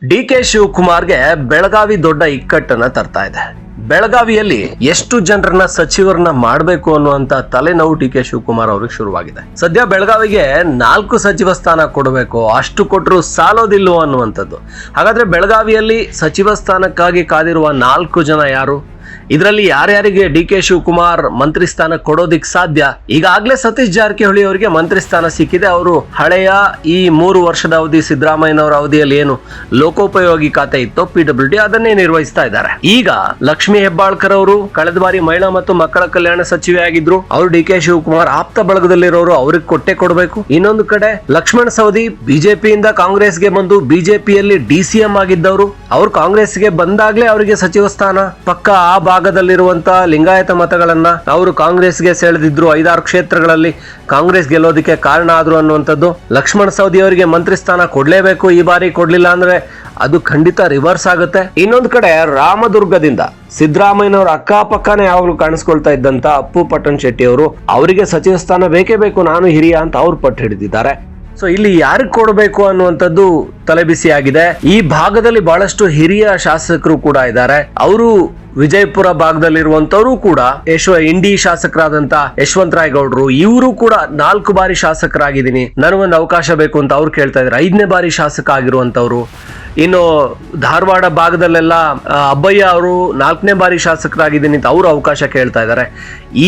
ಡಿ.ಕೆ. ಶಿವಕುಮಾರ್ಗೆ ಬೆಳಗಾವಿ ದೊಡ್ಡ ಇಕ್ಕಟ್ಟನ್ನ ತರ್ತಾ ಇದೆ. ಬೆಳಗಾವಿಯಲ್ಲಿ ಎಷ್ಟು ಜನರನ್ನ ಸಚಿವರನ್ನ ಮಾಡಬೇಕು ಅನ್ನುವಂತ ತಲೆನೋವು ಡಿ.ಕೆ. ಶಿವಕುಮಾರ್ ಅವ್ರಿಗೆ ಶುರುವಾಗಿದೆ. ಸದ್ಯ ಬೆಳಗಾವಿಗೆ 4 ಸಚಿವ ಸ್ಥಾನ ಕೊಡಬೇಕು, ಅಷ್ಟು ಕೊಟ್ಟರು ಸಾಲೋದಿಲ್ವೋ ಅನ್ನುವಂಥದ್ದು. ಹಾಗಾದ್ರೆ ಬೆಳಗಾವಿಯಲ್ಲಿ ಸಚಿವ ಸ್ಥಾನಕ್ಕಾಗಿ ಕಾದಿರುವ 4 ಜನ ಯಾರು? ಇದರಲ್ಲಿ ಯಾರ್ಯಾರಿಗೆ ಡಿ.ಕೆ. ಶಿವಕುಮಾರ್ ಮಂತ್ರಿ ಸ್ಥಾನ ಕೊಡೋದಿಕ್ ಸಾಧ್ಯ? ಈಗಾಗಲೇ ಸತೀಶ್ ಜಾರಕಿಹೊಳಿ ಅವರಿಗೆ ಮಂತ್ರಿ ಸ್ಥಾನ ಸಿಕ್ಕಿದೆ. ಅವರು ಹಳೆಯ ಈ 3 ವರ್ಷದ ಅವಧಿ ಸಿದ್ದರಾಮಯ್ಯನವರ ಅವಧಿಯಲ್ಲಿ ಏನು ಲೋಕೋಪಯೋಗಿ ಖಾತೆ ಇತ್ತು PWD ಅದನ್ನೇ ನಿರ್ವಹಿಸ್ತಾ ಇದ್ದಾರೆ. ಈಗ ಲಕ್ಷ್ಮೀ ಹೆಬ್ಬಾಳ್ಕರ್ ಅವರು ಕಳೆದ ಬಾರಿ ಮಹಿಳಾ ಮತ್ತು ಮಕ್ಕಳ ಕಲ್ಯಾಣ ಸಚಿವೆ ಆಗಿದ್ರು. ಅವರು ಡಿ.ಕೆ. ಶಿವಕುಮಾರ್ ಆಪ್ತ ಬಳಗದಲ್ಲಿರೋರು, ಅವ್ರಿಗೆ ಕೊಟ್ಟೆ ಕೊಡಬೇಕು. ಇನ್ನೊಂದು ಕಡೆ ಲಕ್ಷ್ಮಣ ಸವದಿ ಬಿಜೆಪಿಯಿಂದ ಕಾಂಗ್ರೆಸ್ಗೆ ಬಂದು ಬಿಜೆಪಿಯಲ್ಲಿ DCM ಆಗಿದ್ದವರು, ಅವರು ಕಾಂಗ್ರೆಸ್ಗೆ ಬಂದಾಗ್ಲೇ ಅವರಿಗೆ ಸಚಿವ ಸ್ಥಾನ ಪಕ್ಕ. ಆ ಭಾಗದಲ್ಲಿರುವಂತ ಲಿಂಗಾಯತ ಮತಗಳನ್ನ ಅವರು ಕಾಂಗ್ರೆಸ್ಗೆ ಸೆಳೆದಿದ್ರು. 5-6 ಕ್ಷೇತ್ರಗಳಲ್ಲಿ ಕಾಂಗ್ರೆಸ್ ಗೆಲ್ಲೋದಕ್ಕೆ ಕಾರಣ ಆದ್ರು ಅನ್ನುವಂಥದ್ದು. ಲಕ್ಷ್ಮಣ ಸವದಿ ಅವರಿಗೆ ಮಂತ್ರಿ ಸ್ಥಾನ ಕೊಡ್ಲೇಬೇಕು. ಈ ಬಾರಿ ಕೊಡ್ಲಿಲ್ಲ ಅಂದ್ರೆ ಅದು ಖಂಡಿತ ರಿವರ್ಸ್ ಆಗುತ್ತೆ. ಇನ್ನೊಂದು ಕಡೆ ರಾಮದುರ್ಗದಿಂದ ಸಿದ್ದರಾಮಯ್ಯನವರ ಅಕ್ಕಪಕ್ಕನೇ ಯಾವಾಗಲೂ ಕಾಣಿಸ್ಕೊಳ್ತಾ ಇದ್ದಂತ ಅಪ್ಪು ಪಟ್ಟಣ್ ಶೆಟ್ಟಿ ಅವರು, ಅವರಿಗೆ ಸಚಿವ ಸ್ಥಾನ ಬೇಕೇ ಬೇಕು, ನಾನು ಹಿರಿಯ ಅಂತ ಅವ್ರು ಪಟ್ಟು ಹಿಡಿದಿದ್ದಾರೆ. ಸೊ ಇಲ್ಲಿ ಯಾರಿಗೆ ಕೊಡಬೇಕು ಅನ್ನುವಂಥದ್ದು ತಲೆಬಿಸಿ ಆಗಿದೆ. ಈ ಭಾಗದಲ್ಲಿ ಬಹಳಷ್ಟು ಹಿರಿಯ ಶಾಸಕರು ಕೂಡ ಇದ್ದಾರೆ. ಅವರು ವಿಜಯಪುರ ಭಾಗದಲ್ಲಿರುವಂತವರು ಕೂಡ ಇಂಡಿ ಶಾಸಕರಾದಂತ ಯಶವಂತರಾಯ ಗೌಡ್ರು, ಇವರು ಕೂಡ 4 ಬಾರಿ ಶಾಸಕರಾಗಿದ್ದೀನಿ, ನನಗೊಂದು ಅವಕಾಶ ಬೇಕು ಅಂತ ಅವ್ರು ಕೇಳ್ತಾ ಇದ್ದಾರೆ. 5ನೇ ಬಾರಿ ಶಾಸಕ ಆಗಿರುವಂತವ್ರು. ಇನ್ನು ಧಾರವಾಡ ಭಾಗದಲ್ಲೆಲ್ಲ ಅಬ್ಬಯ್ಯ ಅವರು 4ನೇ ಬಾರಿ ಶಾಸಕರಾಗಿದ್ದೀನಿ ಅಂತ ಅವರು ಅವಕಾಶ ಕೇಳ್ತಾ ಇದ್ದಾರೆ.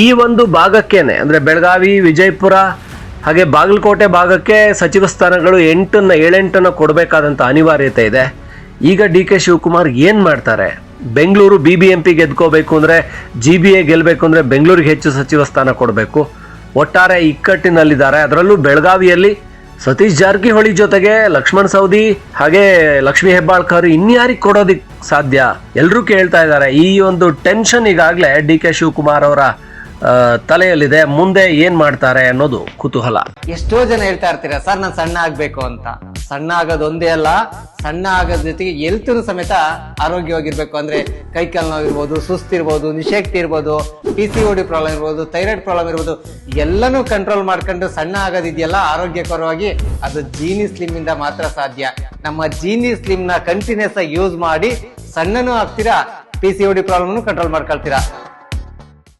ಈ ಒಂದು ಭಾಗಕ್ಕೇನೆ ಅಂದ್ರೆ ಬೆಳಗಾವಿ, ವಿಜಯಪುರ ಹಾಗೆ ಬಾಗಲಕೋಟೆ ಭಾಗಕ್ಕೆ ಸಚಿವ ಸ್ಥಾನಗಳು 7-8 ಕೊಡಬೇಕಾದಂತ ಅನಿವಾರ್ಯತೆ ಇದೆ. ಈಗ ಡಿ.ಕೆ. ಶಿವಕುಮಾರ್ ಏನ್ ಮಾಡ್ತಾರೆ? ಬೆಂಗಳೂರು BBMP ಗೆದ್ಕೋಬೇಕು ಅಂದ್ರೆ, GBA ಗೆಲ್ಬೇಕು ಅಂದ್ರೆ ಬೆಂಗಳೂರಿಗೆ ಹೆಚ್ಚು ಸಚಿವ ಸ್ಥಾನ ಕೊಡಬೇಕು. ಒಟ್ಟಾರೆ ಇಕ್ಕಟ್ಟಿನಲ್ಲಿದ್ದಾರೆ. ಅದರಲ್ಲೂ ಬೆಳಗಾವಿಯಲ್ಲಿ ಸತೀಶ್ ಜಾರಕಿಹೊಳಿ ಜೊತೆಗೆ ಲಕ್ಷ್ಮಣ್ ಸವದಿ ಹಾಗೆ ಲಕ್ಷ್ಮೀ ಹೆಬ್ಬಾಳ್ಕರ್ ಇನ್ಯಾರಿಗೆ ಕೊಡೋದಿಕ್ ಸಾಧ್ಯ? ಎಲ್ರೂ ಕೇಳ್ತಾ ಇದ್ದಾರೆ. ಈ ಒಂದು ಟೆನ್ಷನ್ ಈಗಾಗಲೇ ಡಿ.ಕೆ. ಶಿವಕುಮಾರ್ ಅವರ ತಲೆಯಲ್ಲಿದೆ. ಮುಂದೆ ಏನ್ ಮಾಡ್ತಾರೆ ಅನ್ನೋದು ಕುತೂಹಲ. ಎಷ್ಟೋ ಜನ ಹೇಳ್ತಾ ಇರ್ತೀರಾ, ಸರ್ ನಾನು ಸಣ್ಣ ಆಗ್ಬೇಕು ಅಂತ. ಸಣ್ಣ ಆಗೋದು ಒಂದೇ ಅಲ್ಲ, ಸಣ್ಣ ಆಗೋದ್ ಜೊತೆಗೆ ಹೆಲ್ತ್ನು ಸಮೇತ ಆರೋಗ್ಯವಾಗಿರ್ಬೇಕು. ಅಂದ್ರೆ ಕೈ ಕಾಲು ನೋವು ಇರ್ಬೋದು, ಸುಸ್ತಿರ್ಬೋದು, ನಿಶಕ್ತಿ ಇರ್ಬೋದು, PCOD ಪ್ರಾಬ್ಲಮ್ ಇರ್ಬೋದು, ಥೈರಾಯ್ಡ್ ಪ್ರಾಬ್ಲಮ್ ಇರ್ಬೋದು, ಎಲ್ಲನೂ ಕಂಟ್ರೋಲ್ ಮಾಡ್ಕೊಂಡು ಸಣ್ಣ ಆಗೋದಿದೆಯಲ್ಲ ಆರೋಗ್ಯಕರವಾಗಿ, ಅದು ಜೀನಿ ಸ್ಲಿಮ್ ಇಂದ ಮಾತ್ರ ಸಾಧ್ಯ. ನಮ್ಮ ಜೀನಿ ಸ್ಲಿಮ್ ನ ಕಂಟಿನ್ಯೂಸ್ ಆಗಿ ಯೂಸ್ ಮಾಡಿ ಸಣ್ಣನೂ ಆಗ್ತೀರಾ, PCOD ಪ್ರಾಬ್ಲಮ್ ಕಂಟ್ರೋಲ್ ಮಾಡ್ಕೊಳ್ತೀರಾ.